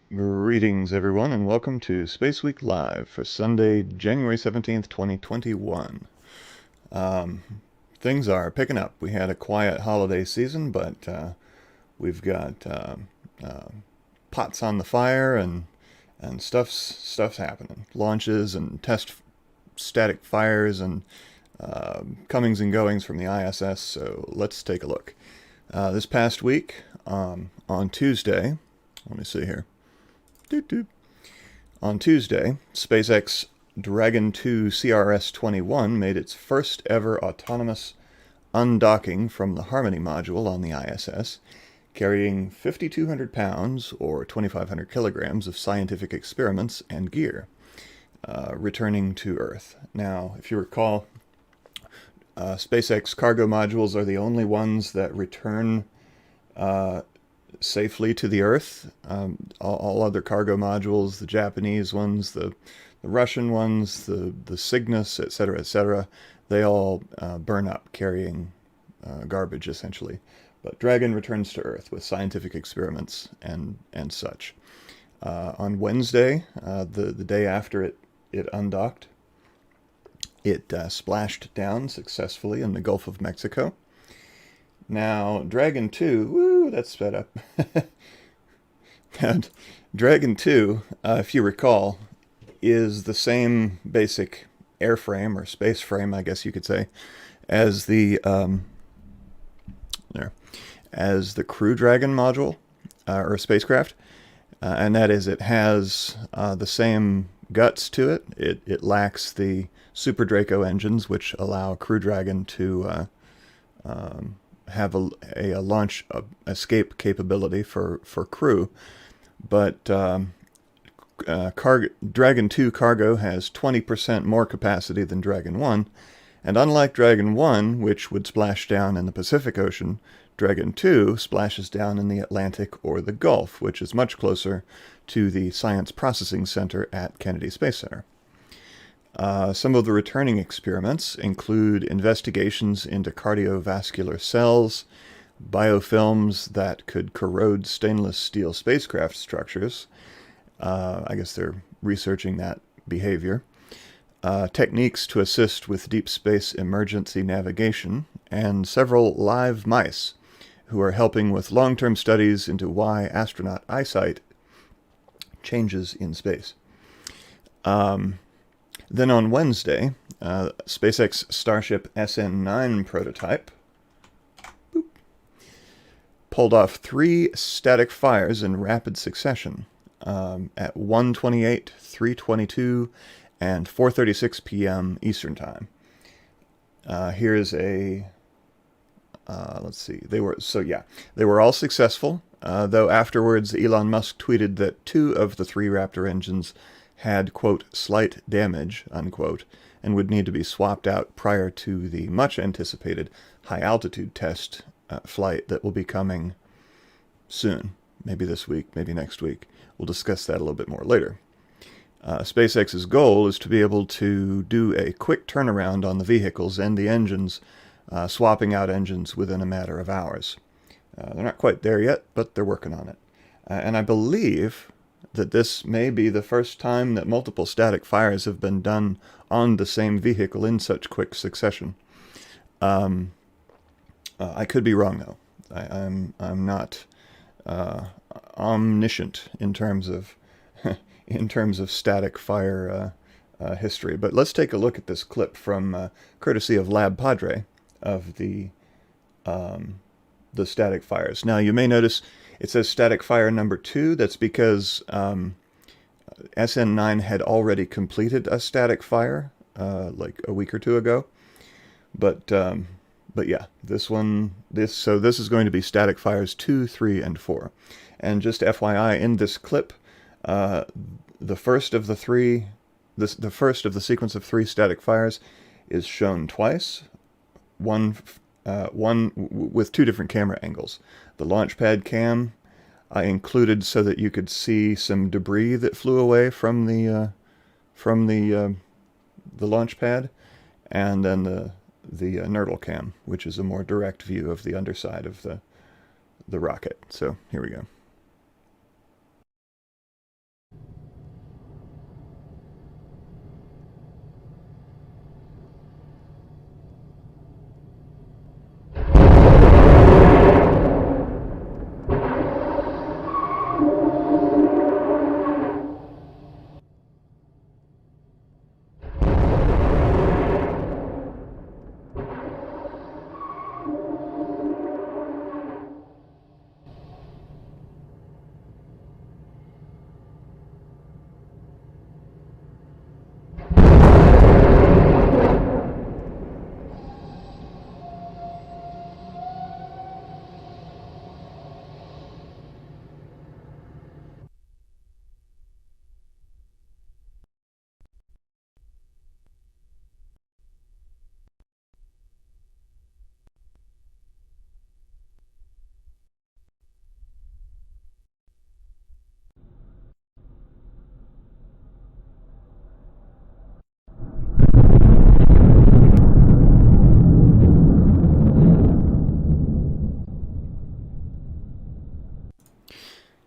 Greetings, everyone, and welcome to SpaceWeek Live for Sunday, January 17th, 2021. Things are picking up. We had a quiet holiday season, but we've got pots on the fire and stuff's happening. Launches and test static fires and comings and goings from the ISS, so let's take a look. This past week, on Tuesday, let me see here. On Tuesday, SpaceX Dragon 2 CRS-21 made its first ever autonomous undocking from the Harmony module on the ISS, carrying 5,200 pounds or 2,500 kilograms of scientific experiments and gear, returning to Earth. Now, if you recall, SpaceX cargo modules are the only ones that return safely to the Earth. All other cargo modules, the Japanese ones, the Russian ones, the Cygnus, etc., they all burn up carrying garbage, essentially. But Dragon returns to Earth with scientific experiments and such. On Wednesday, the day after it undocked, it splashed down successfully in the Gulf of Mexico. Now, Dragon 2, woo, that's sped up. And Dragon 2, if you recall, is the same basic airframe, or space frame, I guess you could say, as the Crew Dragon module, or spacecraft. And that is, it has the same guts to it. It lacks the Super Draco engines, which allow Crew Dragon to have a launch escape capability for crew, but Dragon 2 cargo has 20% more capacity than Dragon 1, and unlike Dragon 1, which would splash down in the Pacific Ocean, Dragon 2 splashes down in the Atlantic or the Gulf, which is much closer to the Science Processing Center at Kennedy Space Center. Some of the returning experiments include investigations into cardiovascular cells, biofilms that could corrode stainless steel spacecraft structures. I guess they're researching that behavior. Techniques to assist with deep space emergency navigation, and several live mice who are helping with long-term studies into why astronaut eyesight changes in space. Then on Wednesday, SpaceX Starship SN9 prototype pulled off 3 static fires in rapid succession at 1:28, 3:22, and 4:36 p.m. Eastern Time. Here's a let's see. They were all successful. Though afterwards, Elon Musk tweeted that 2 of the 3 Raptor engines had, quote, slight damage, unquote, and would need to be swapped out prior to the much-anticipated high-altitude test flight that will be coming soon. Maybe this week, maybe next week. We'll discuss that a little bit more later. SpaceX's goal is to be able to do a quick turnaround on the vehicles and the engines, swapping out engines within a matter of hours. They're not quite there yet, but they're working on it. And I believe that this may be the first time that multiple static fires have been done on the same vehicle in such quick succession. I could be wrong, though. I'm not omniscient in terms of static fire history. But let's take a look at this clip from courtesy of Lab Padre of the static fires. Now, you may notice it says static fire number 2. That's because SN9 had already completed a static fire like a week or 2 ago. But yeah, this is going to be static fires 2, 3, and 4. And just FYI, in this clip, the first of the sequence of 3 static fires is shown twice. One with 2 different camera angles. The launch pad cam I included so that you could see some debris that flew away from the launch pad, and then the Nerdle cam, which is a more direct view of the underside of the rocket. So here we go.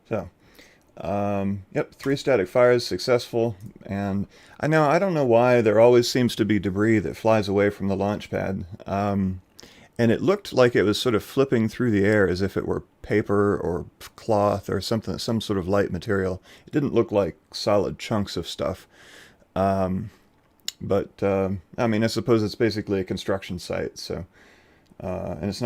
So, yep, 3 static fires successful, and I don't know why there always seems to be debris that flies away from the launch pad, and it looked like it was sort of flipping through the air as if it were paper or cloth or something, some sort of light material. It didn't look like solid chunks of stuff, but I mean, I suppose it's basically a construction site, so and it's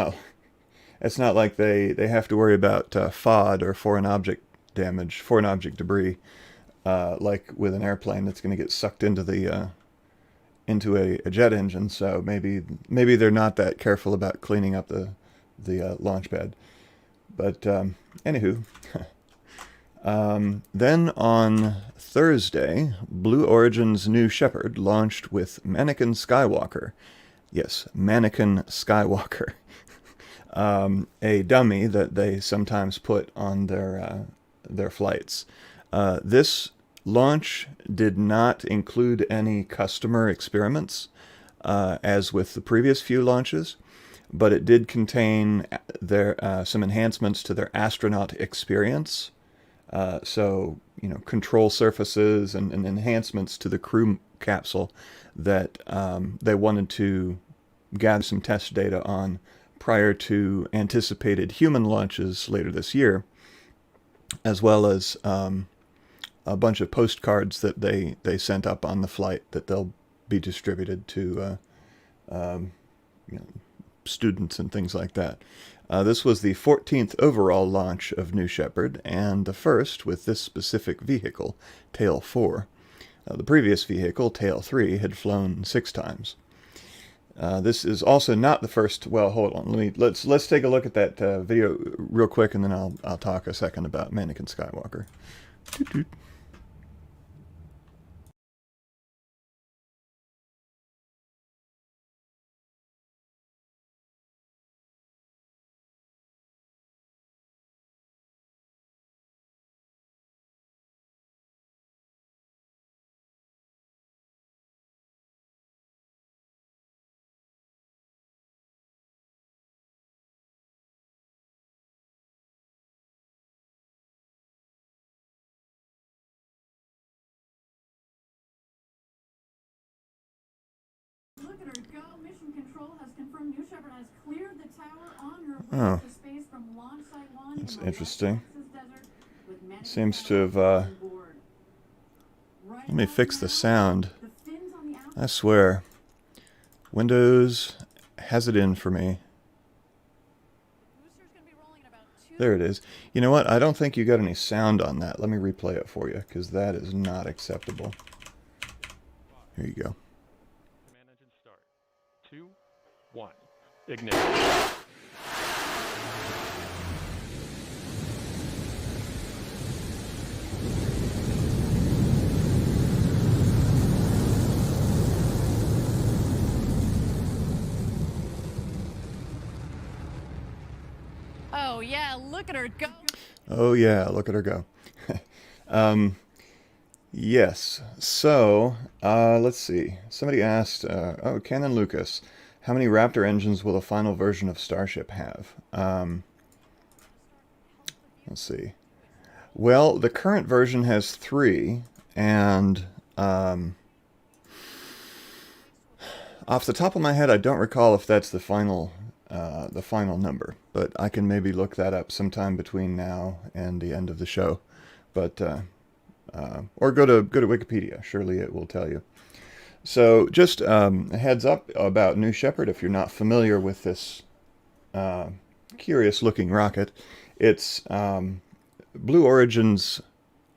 not like they have to worry about FOD, or foreign object damage, foreign object debris, like with an airplane that's going to get sucked into the into a jet engine. So maybe they're not that careful about cleaning up the launch pad. But anywho, then on Thursday, Blue Origin's new Shepard launched with Mannequin Skywalker. Yes, Mannequin Skywalker. A dummy that they sometimes put on their flights. This launch did not include any customer experiments, as with the previous few launches, but it did contain some enhancements to their astronaut experience. So, control surfaces and enhancements to the crew capsule that they wanted to gather some test data on prior to anticipated human launches later this year, as well as a bunch of postcards that they sent up on the flight that they'll be distributed to you know, students and things like that. This was the 14th overall launch of New Shepard, and the first with this specific vehicle, Tail 4. The previous vehicle, Tail 3, had flown 6 times. This is also not the first. Well, hold on. Let's take a look at that video real quick, and then I'll talk a second about Mannequin Skywalker. Doot doot. Look at her go. Mission Control has confirmed New Shepard has cleared the tower on her way to space from launch site 1. That's interesting. Seems to have, let me fix the sound. I swear. Windows has it in for me. There it is. You know what? I don't think you got any sound on that. Let me replay it for you, because that is not acceptable. Here you go. 2, 1. Ignition. Oh yeah, look at her go. Oh yeah, look at her go. Yes, so, let's see. Somebody asked, oh, Canon Lucas, how many Raptor engines will the final version of Starship have? Let's see. Well, the current version has 3, and off the top of my head, I don't recall if that's the final number, but I can maybe look that up sometime between now and the end of the show. But or go to Wikipedia. Surely it will tell you. So just a heads up about New Shepard. If you're not familiar with this curious-looking rocket, it's Blue Origin's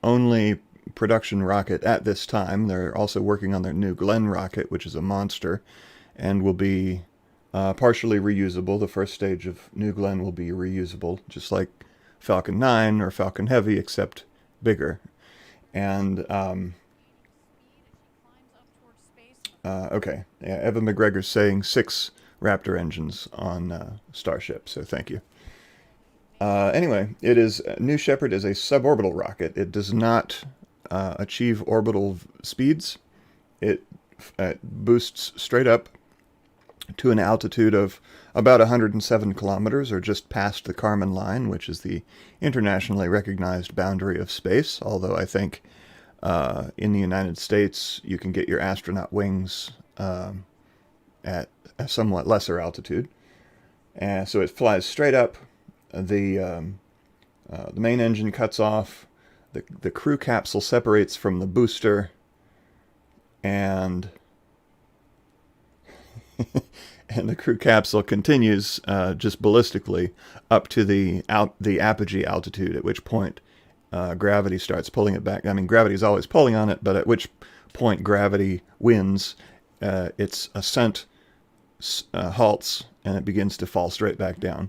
only production rocket at this time. They're also working on their New Glenn rocket, which is a monster, and will be partially reusable. The first stage of New Glenn will be reusable, just like Falcon 9 or Falcon Heavy, except bigger. And, okay, yeah, Evan McGregor's saying 6 Raptor engines on Starship, so thank you. Anyway, New Shepard is a suborbital rocket. It does not achieve orbital speeds. It boosts straight up to an altitude of about 107 kilometers, or just past the Kármán line, which is the internationally recognized boundary of space, although I think in the United States you can get your astronaut wings at a somewhat lesser altitude. So it flies straight up. The main engine cuts off. The crew capsule separates from the booster, and and the crew capsule continues just ballistically up to the apogee altitude, at which point gravity starts pulling it back. I mean, gravity is always pulling on it, but at which point gravity wins, its ascent halts, and it begins to fall straight back down.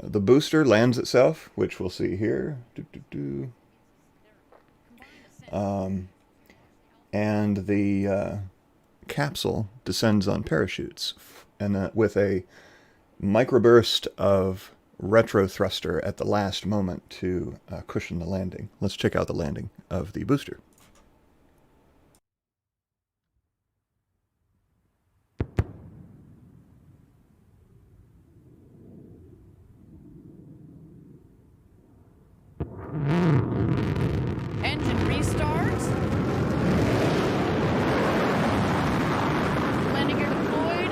The booster lands itself, which we'll see here. And the capsule descends on parachutes, and with a microburst of retro thruster at the last moment to cushion the landing. Let's check out the landing of the booster. Engine restart. Landing gear deployed.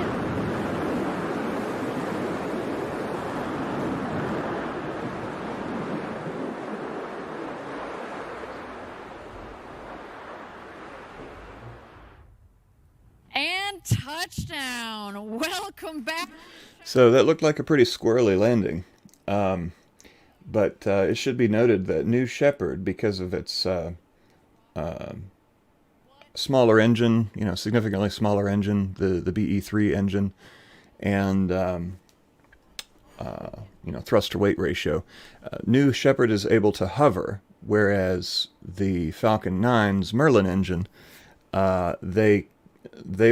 touchdown. Welcome back. So that looked like a pretty squirrely landing. But it should be noted that New Shepard, because of its smaller engine, significantly smaller engine, the BE3 engine, and thrust to weight ratio, New Shepard is able to hover, whereas the Falcon 9's Merlin engine, they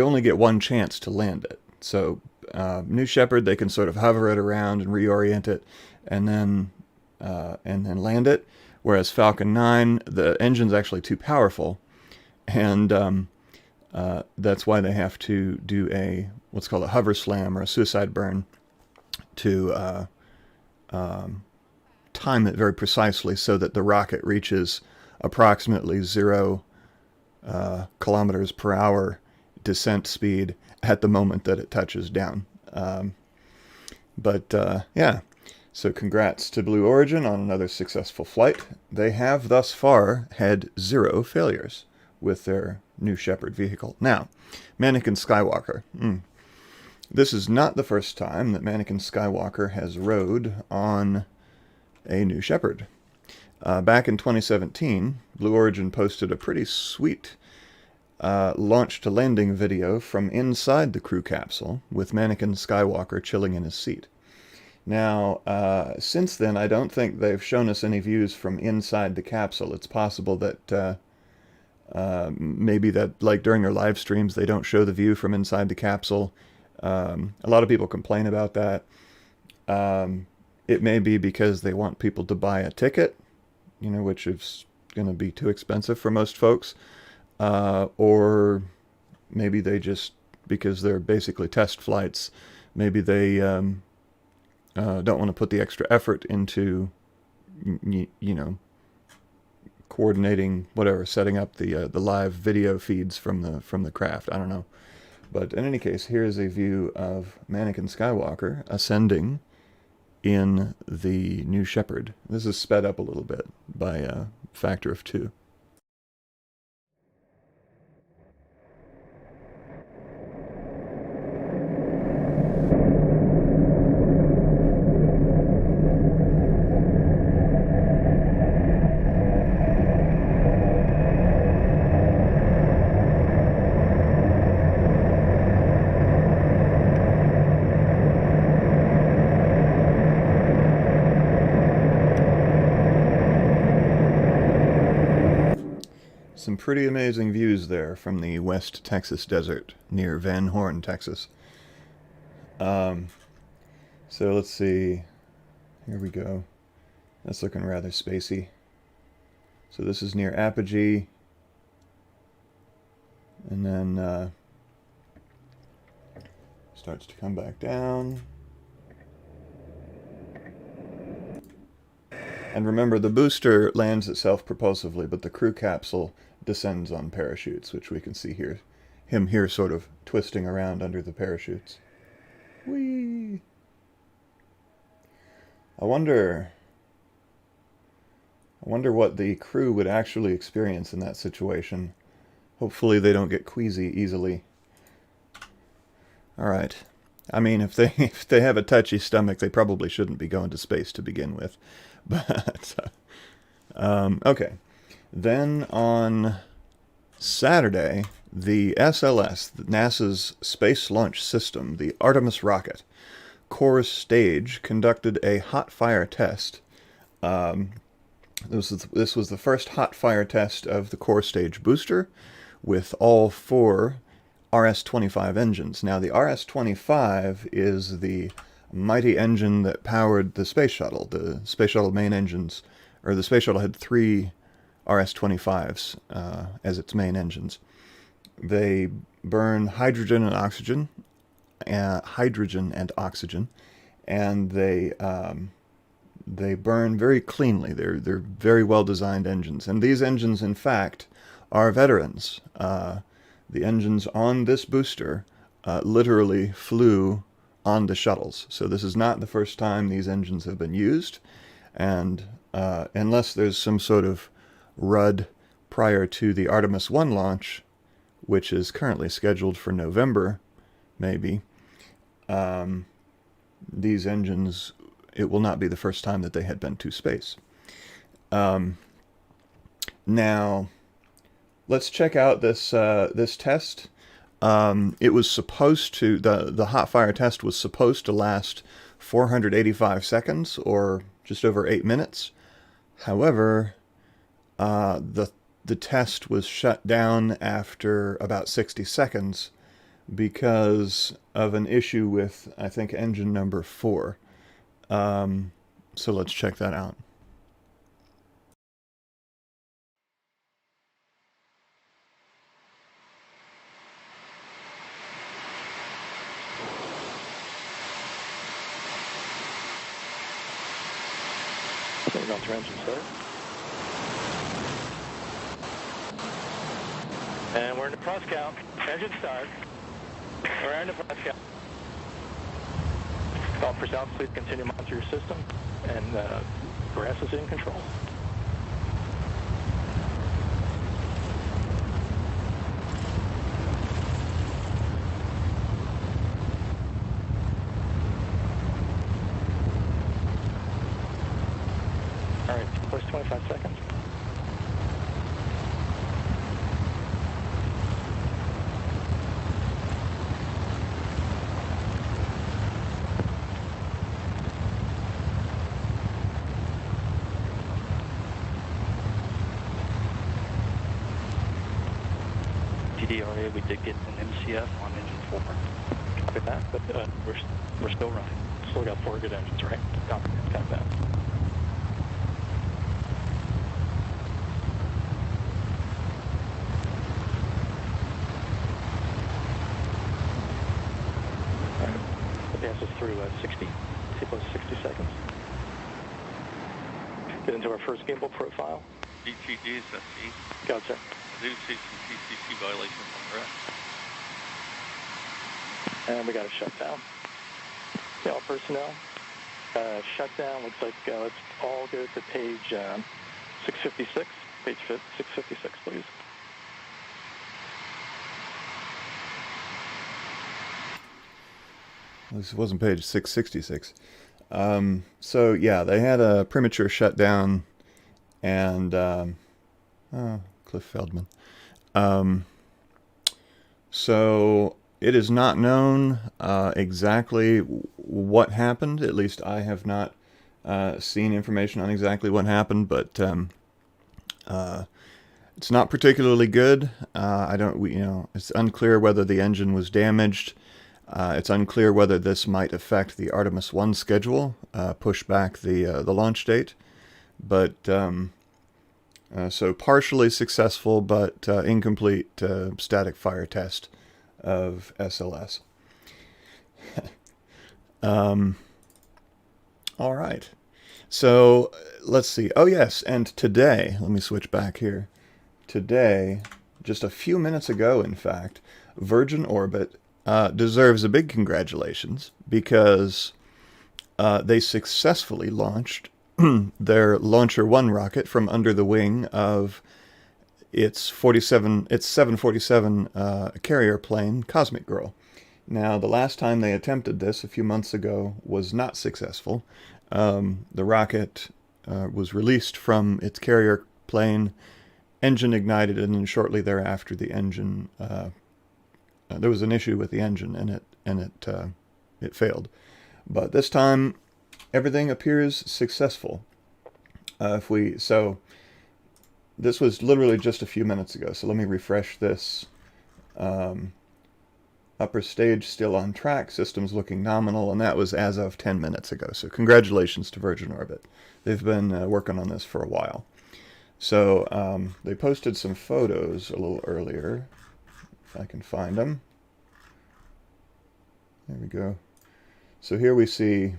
only get one chance to land it. So New Shepard, they can sort of hover it around and reorient it, and then land it. Whereas Falcon 9, the engine's actually too powerful, and that's why they have to do what's called a hover slam or a suicide burn to time it very precisely so that the rocket reaches approximately 0 kilometers per hour descent speed at the moment that it touches down. Yeah, so congrats to Blue Origin on another successful flight. They have thus far had 0 failures with their New Shepard vehicle. Now, Mannequin Skywalker. This is not the first time that Mannequin Skywalker has rode on a New Shepard. Back in 2017, Blue Origin posted a pretty sweet launch to landing video from inside the crew capsule with Mannequin Skywalker chilling in his seat. Now, since then, I don't think they've shown us any views from inside the capsule. It's possible that maybe that, like during their live streams, they don't show the view from inside the capsule. A lot of people complain about that. It may be because they want people to buy a ticket, which is going to be too expensive for most folks. Or maybe they just, because they're basically test flights, maybe they don't want to put the extra effort into, coordinating whatever, setting up the live video feeds from the craft. I don't know. But in any case, here's a view of Mannequin Skywalker ascending in the New Shepard. This is sped up a little bit by a factor of 2. Some pretty amazing views there from the West Texas desert near Van Horn, Texas. So let's see. Here we go. That's looking rather spacey. So this is near Apogee. And then starts to come back down. And remember, the booster lands itself propulsively, but the crew capsule descends on parachutes, which we can see here. Him here sort of twisting around under the parachutes. Whee! I wonder what the crew would actually experience in that situation. Hopefully they don't get queasy easily. Alright. I mean, if they have a touchy stomach, they probably shouldn't be going to space to begin with. But, okay. Then on Saturday, the SLS, NASA's Space Launch System, the Artemis rocket, core stage conducted a hot fire test. This was the first hot fire test of the core stage booster with all 4 RS-25 engines. Now, the RS-25 is the mighty engine that powered the space shuttle. The space shuttle main engines, or the space shuttle had 3 RS-25s as its main engines. They burn hydrogen and oxygen, and they burn very cleanly. They're very well-designed engines, and these engines, in fact, are veterans. The engines on this booster literally flew on the shuttles, so this is not the first time these engines have been used, and unless there's some sort of RUD prior to the Artemis 1 launch, which is currently scheduled for November maybe, these engines, it will not be the first time that they had been to space. Now, let's check out this this test. It was supposed to, the hot fire test was supposed to last 485 seconds, or just over 8 minutes. However, the test was shut down after about 60 seconds because of an issue with, I think, engine number 4. So let's check that out. Turn off your engine, sir. And we're in the press count. Engine start. We're in the press count. Call for south, please continue to monitor your system. And grass is in control. All right, first 25 seconds. TDRA, we did get an MCF on engine 4. Copy that, but we're still running. Still got 4 good engines, right? Copy that. All right, the pass is through 60, T plus 60 seconds. Get into our first gimbal profile. DTG, SFC. Go, sir. I do see some PCC violations on the rest. And we got a shutdown. Okay, all personnel. Shutdown, looks like let's all go to page 656. Page 656, please. This wasn't page 666. So yeah, they had a premature shutdown, and Cliff Feldman. So it is not known exactly what happened. At least I have not seen information on exactly what happened, but it's not particularly good. It's unclear whether the engine was damaged. It's unclear whether this might affect the Artemis 1 schedule, push back the launch date. But so partially successful, but incomplete static fire test of SLS. All right. So let's see. Oh yes, and today, let me switch back here. Today, just a few minutes ago, in fact, Virgin Orbit deserves a big congratulations because they successfully launched their Launcher 1 rocket from under the wing of its 747 carrier plane, Cosmic Girl. Now, the last time they attempted this, a few months ago, was not successful. The rocket was released from its carrier plane, engine ignited, and then shortly thereafter the engine, there was an issue with the engine, and it failed. But this time, everything appears successful. So this was literally just a few minutes ago. So let me refresh this. Upper stage still on track, systems looking nominal, and that was as of 10 minutes ago. So congratulations to Virgin Orbit. They've been working on this for a while. So they posted some photos a little earlier, if I can find them. There we go. So here we see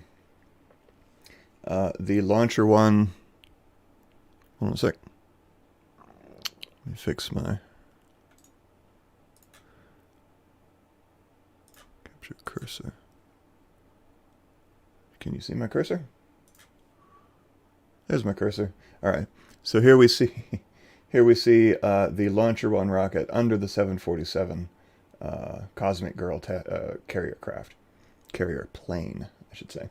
the Launcher 1. Hold on a sec. Let me fix my capture cursor. Can you see my cursor? There's my cursor. All right. So here we see the Launcher 1 rocket under the 747 Cosmic Girl carrier plane, I should say.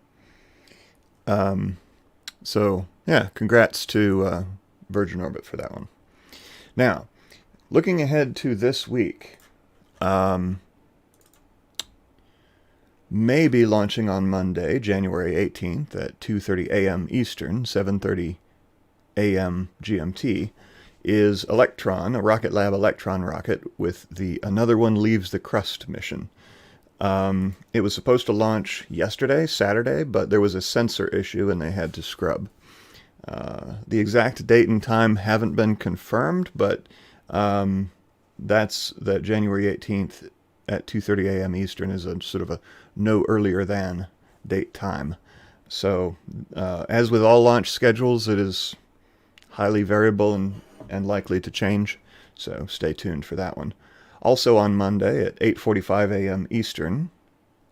So, yeah, congrats to Virgin Orbit for that one. Now, looking ahead to this week, may be launching on Monday, January 18th at 2:30 a.m. Eastern, 7:30 a.m. GMT, is Electron, a Rocket Lab Electron rocket with the Another One Leaves the Crust mission. It was supposed to launch yesterday, Saturday, but there was a sensor issue and they had to scrub. The exact date and time haven't been confirmed, but that's that January 18th at 2:30 a.m. Eastern is a sort of a no earlier than date time. So, as with all launch schedules, it is highly variable and likely to change, so stay tuned for that one. Also on Monday at 8:45 a.m. Eastern,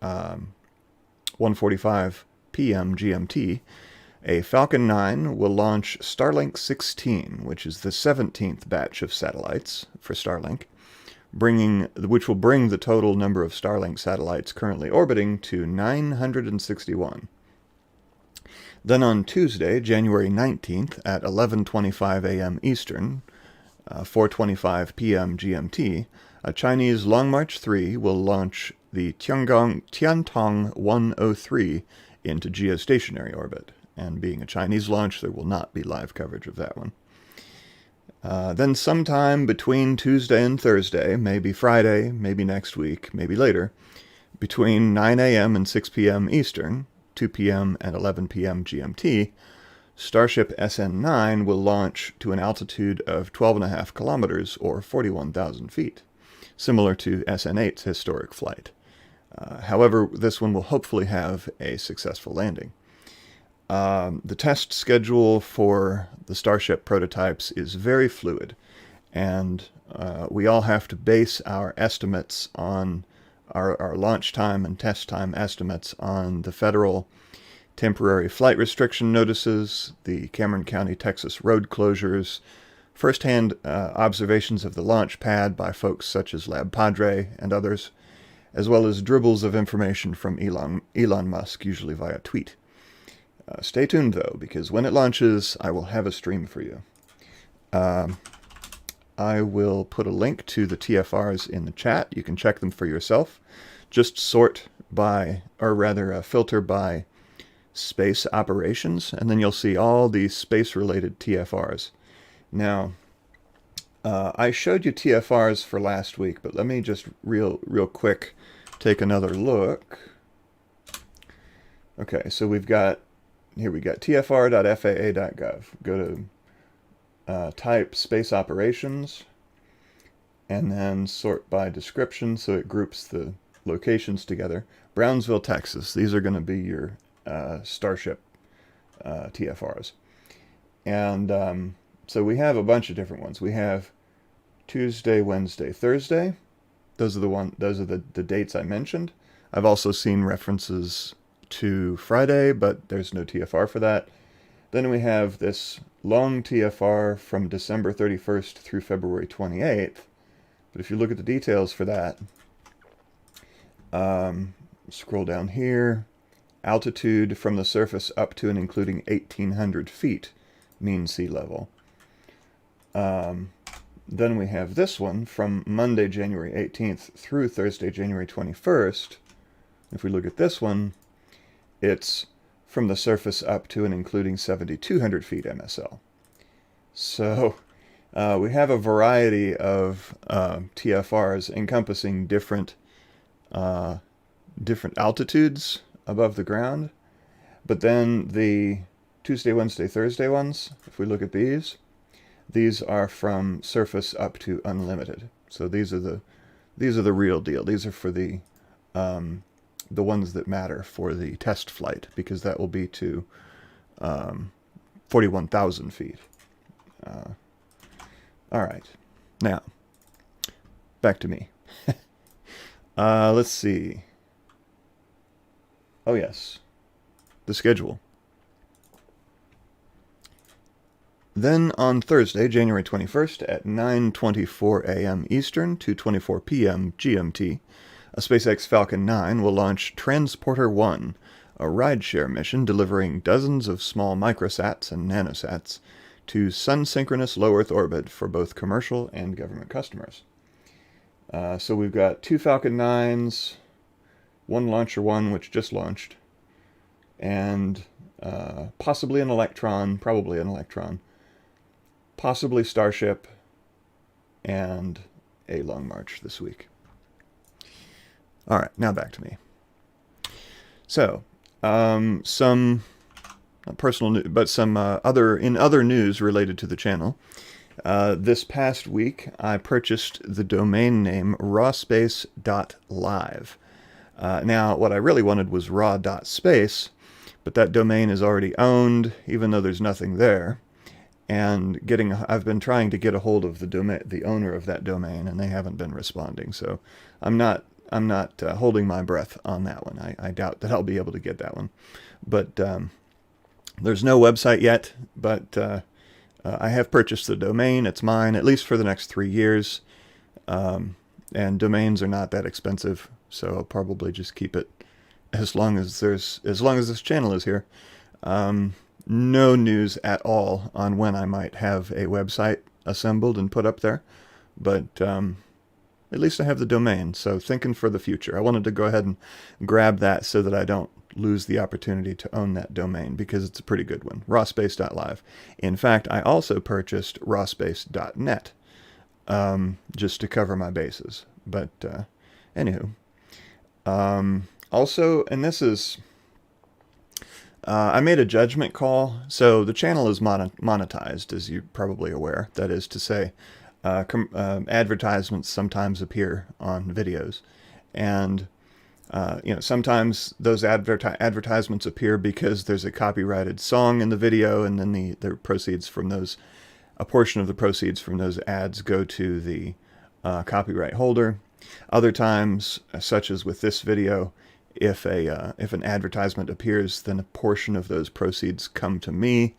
1:45 p.m. GMT, a Falcon 9 will launch Starlink 16, which is the 17th batch of satellites for Starlink, which will bring the total number of Starlink satellites currently orbiting to 961. Then on Tuesday, January 19th at 11:25 a.m. Eastern, 4:25 p.m. GMT, a Chinese Long March 3 will launch the Tiantong 103 into geostationary orbit. And being a Chinese launch, there will not be live coverage of that one. Then sometime between Tuesday and Thursday, maybe Friday, maybe next week, maybe later, between 9 a.m. and 6 p.m. Eastern, 2 p.m. and 11 p.m. GMT, Starship SN9 will launch to an altitude of 12.5 kilometers or 41,000 feet, similar to SN8's historic flight. However, this one will hopefully have a successful landing. The test schedule for the Starship prototypes is very fluid, and we all have to base our estimates on our launch time and test time estimates on the federal temporary flight restriction notices, the Cameron County, Texas road closures, first-hand observations of the launch pad by folks such as Lab Padre and others, as well as dribbles of information from Elon Musk, usually via tweet. Stay tuned, though, because when it launches, I will have a stream for you. I will put a link to the TFRs in the chat. You can check them for yourself. Just sort by, or rather filter by space operations, and then you'll see all these space-related TFRs. Now, I showed you TFRs for last week, but let me just real quick take another look. Okay, so we got tfr.faa.gov. Go to type space operations, and then sort by description, so it groups the locations together. Brownsville, Texas. These are going to be your Starship TFRs. And so we have a bunch of different ones. We have Tuesday, Wednesday, Thursday. Those are the dates I mentioned. I've also seen references to Friday, but there's no TFR for that. Then we have this long TFR from December 31st through February 28th. But if you look at the details for that, scroll down here, altitude from the surface up to and including 1,800 feet, mean sea level. Then we have this one from Monday, January 18th through Thursday, January 21st. If we look at this one, it's from the surface up to and including 7,200 feet MSL. So we have a variety of TFRs encompassing different altitudes above the ground. But then the Tuesday, Wednesday, Thursday ones, if we look at these are from surface up to unlimited. So these are the real deal. These are for the ones that matter for the test flight, because that will be to 41,000 feet. All right, now back to me. Let's see. Oh yes, the schedule. Then on Thursday, January 21st at 9:24 a.m. Eastern, 2:24 p.m. GMT, a SpaceX Falcon 9 will launch Transporter 1, a rideshare mission delivering dozens of small microsats and nanosats to sun-synchronous low Earth orbit for both commercial and government customers. So we've got 2 Falcon 9s, one Launcher 1, which just launched, and possibly an Electron, probably an Electron, possibly Starship, and a Long March this week. All right, now back to me. So, some not personal news, but some other news related to the channel. This past week, I purchased the domain name rawspace.live. Now, what I really wanted was raw.space, but that domain is already owned, even though there's nothing there. And I've been trying to get a hold of the owner of that domain, and they haven't been responding. So I'm not holding my breath on that one. I doubt that I'll be able to get that one. But there's no website yet, but I have purchased the domain. It's mine, at least for the next 3 years. And domains are not that expensive, so I'll probably just keep it as long as this channel is here. No news at all on when I might have a website assembled and put up there, but at least I have the domain, so thinking for the future. I wanted to go ahead and grab that so that I don't lose the opportunity to own that domain, because it's a pretty good one, rawspace.live. In fact, I also purchased rawspace.net, just to cover my bases. But anywho, also, and this is, I made a judgment call. So the channel is monetized, as you're probably aware. That is to say, advertisements sometimes appear on videos, and sometimes those advertisements appear because there's a copyrighted song in the video, and then the proceeds from those, a portion of the proceeds from those ads go to the copyright holder. Other times, such as with this video, if an advertisement appears, then a portion of those proceeds come to me.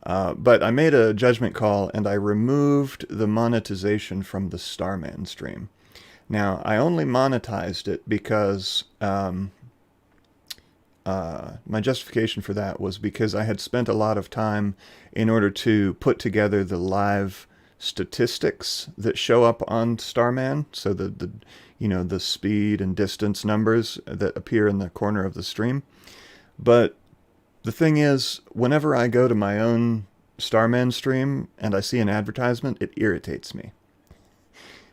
But I made a judgment call, and I removed the monetization from the Starman stream. Now, I only monetized it because my justification for that was because I had spent a lot of time in order to put together the live statistics that show up on Starman, so the speed and distance numbers that appear in the corner of the stream. But the thing is, whenever I go to my own Starman stream and I see an advertisement, it irritates me.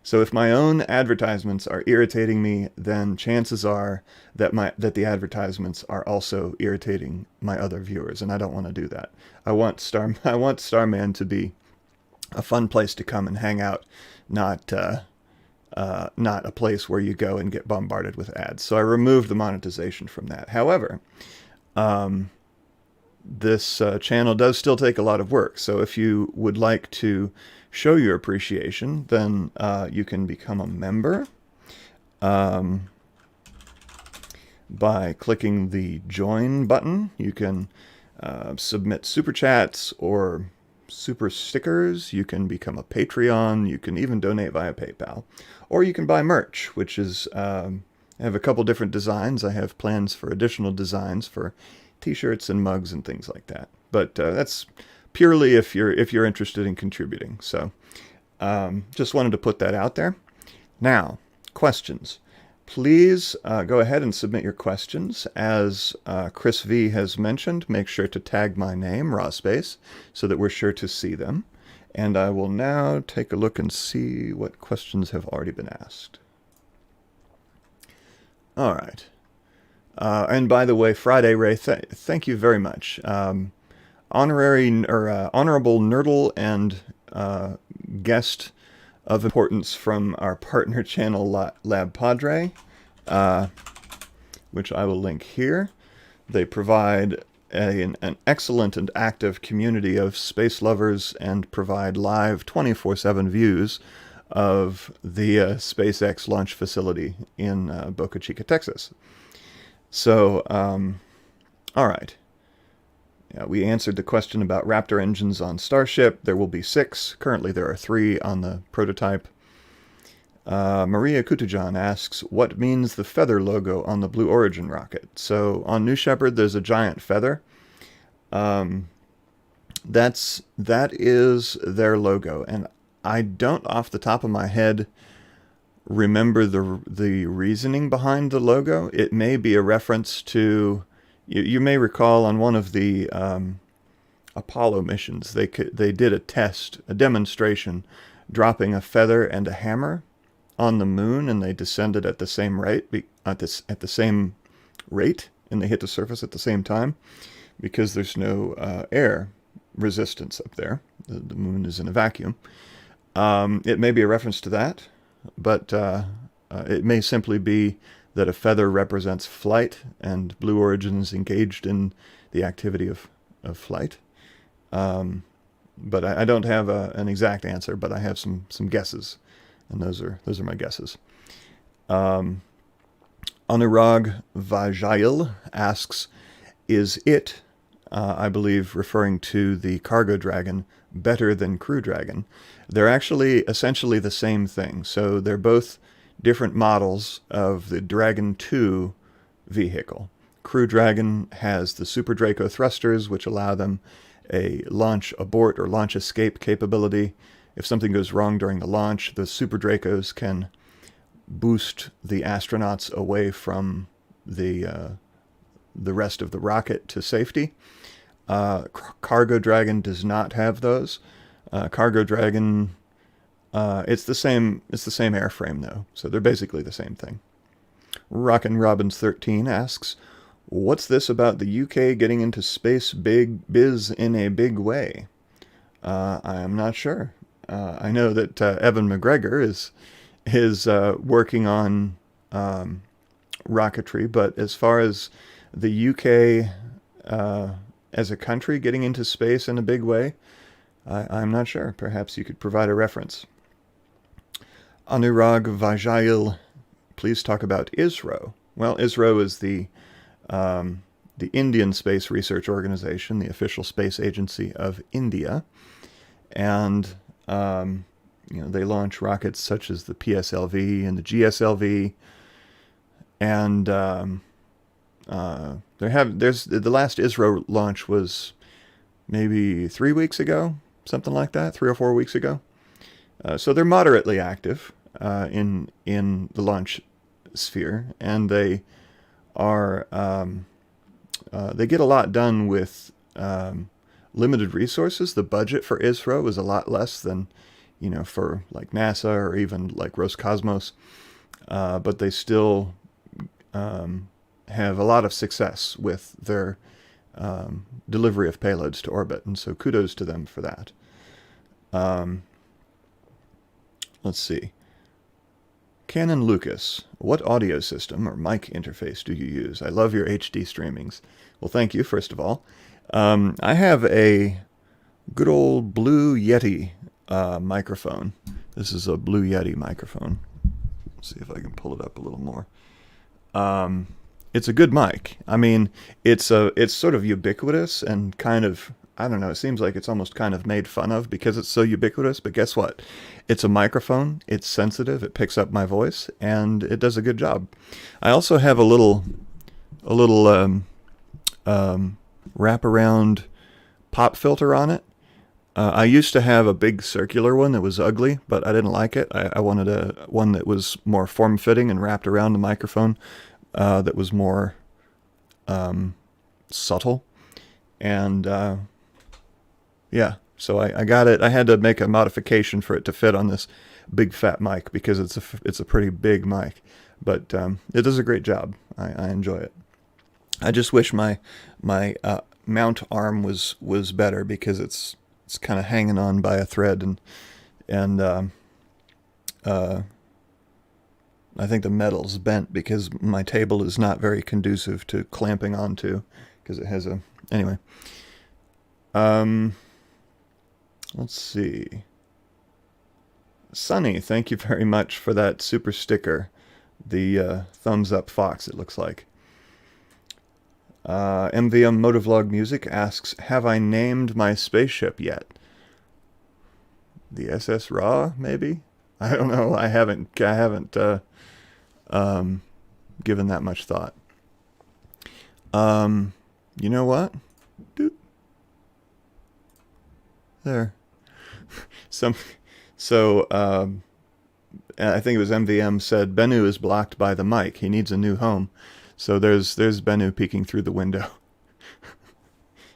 So if my own advertisements are irritating me, then chances are that the advertisements are also irritating my other viewers, and I don't want to do that. I want Starman to be a fun place to come and hang out, not a place where you go and get bombarded with ads. So I removed the monetization from that. However, this channel does still take a lot of work. So if you would like to show your appreciation, then you can become a member by clicking the join button. You can submit super chats or super stickers. You can become a Patreon. You can even donate via PayPal, or you can buy merch, which is I have a couple different designs. I have plans for additional designs for t-shirts and mugs and things like that. But that's purely if you're interested in contributing. So just wanted to put that out there. Now, questions. Please go ahead and submit your questions. As Chris V has mentioned, make sure to tag my name, rawspace, so that we're sure to see them. And I will now take a look and see what questions have already been asked. All right. And by the way, Friday Ray, thank you very much. Honorable Nerdle and guest of importance from our partner channel, Lab Padre, which I will link here. They provide an excellent and active community of space lovers and provide live 24/7 views of the SpaceX launch facility in Boca Chica, Texas. So, all right. We answered the question about Raptor engines on Starship. There will be 6. Currently there are 3 on the prototype. Maria Kutujan asks, what means the feather logo on the Blue Origin rocket? So on New Shepard, there's a giant feather. That is their logo, and I don't, off the top of my head, remember the reasoning behind the logo. It may be a reference to, you may recall on one of the Apollo missions, they did a demonstration, dropping a feather and a hammer on the moon, and they descended at the same rate, and they hit the surface at the same time, because there's no air resistance up there. The moon is in a vacuum. It may be a reference to that, but it may simply be that a feather represents flight, and Blue Origin is engaged in the activity of flight. But I don't have an exact answer, but I have some guesses, and those are my guesses. Anurag Vajail asks, is it, I believe referring to the Cargo Dragon, better than Crew Dragon? They're actually essentially the same thing. So they're both different models of the Dragon 2 vehicle. Crew Dragon has the Super Draco thrusters, which allow them a launch abort or launch escape capability. If something goes wrong during the launch, the Super Dracos can boost the astronauts away from the rest of the rocket to safety. Cargo Dragon does not have those. Cargo Dragon, it's the same airframe though, so they're basically the same thing. Rockin' Robbins 13 asks, what's this about the UK getting into space biz in a big way? I am not sure. I know that Evan McGregor is working on rocketry, but as far as the UK as a country getting into space in a big way, I'm not sure. Perhaps you could provide a reference. Anurag Vajail, please talk about ISRO. Well, ISRO is the Indian Space Research Organization, the official space agency of India, and they launch rockets such as the PSLV and the GSLV, and the last ISRO launch was maybe 3 weeks ago, something like that, 3 or 4 weeks ago. So they're moderately active in the launch sphere, and they are they get a lot done with limited resources. The budget for ISRO is a lot less than for like NASA or even like Roscosmos, but they still have a lot of success with their delivery of payloads to orbit, and so kudos to them for that. Let's see. Canon Lucas, what audio system or mic interface do you use? I love your HD streamings. Well, thank you, first of all. I have a good old Blue Yeti microphone. This is a Blue Yeti microphone. Let's see if I can pull it up a little more. It's a good mic. I mean, it's sort of ubiquitous and kind of, I don't know, it seems like it's almost kind of made fun of because it's so ubiquitous, but guess what? It's a microphone, it's sensitive, it picks up my voice, and it does a good job. I also have a little wraparound pop filter on it. I used to have a big circular one that was ugly, but I didn't like it. I wanted one that was more form-fitting and wrapped around the microphone, that was more subtle. And yeah, so I got it. I had to make a modification for it to fit on this big fat mic because it's a pretty big mic, but it does a great job. I enjoy it. I just wish my mount arm was better because it's kind of hanging on by a thread, and I think the metal's bent because my table is not very conducive to clamping onto because it has a anyway. Let's see. Sunny, thank you very much for that super sticker. The thumbs up fox, it looks like. MVM Motovlog Music asks, have I named my spaceship yet? The SS Ra, maybe? I don't know. I haven't given that much thought. You know what? Doop. There. I think it was MVM said Bennu is blocked by the mic. He needs a new home. So there's Bennu peeking through the window.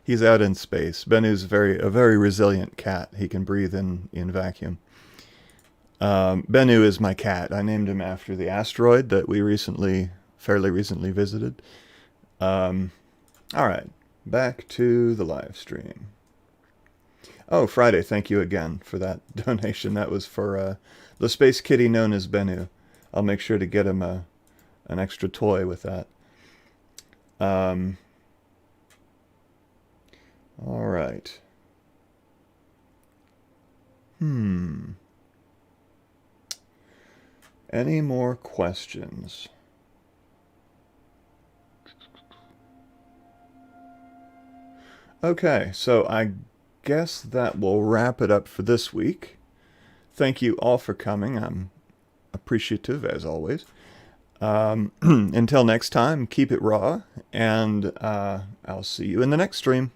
He's out in space. Bennu's a very resilient cat. He can breathe in vacuum. Bennu is my cat. I named him after the asteroid that we fairly recently visited. All right, back to the live stream. Oh, Friday, thank you again for that donation. That was for the space kitty known as Bennu. I'll make sure to get him an extra toy with that. All right. Any more questions? Okay, so I guess that will wrap it up for this week. Thank you all for coming. I'm appreciative as always. Until next time, keep it raw, and I'll see you in the next stream.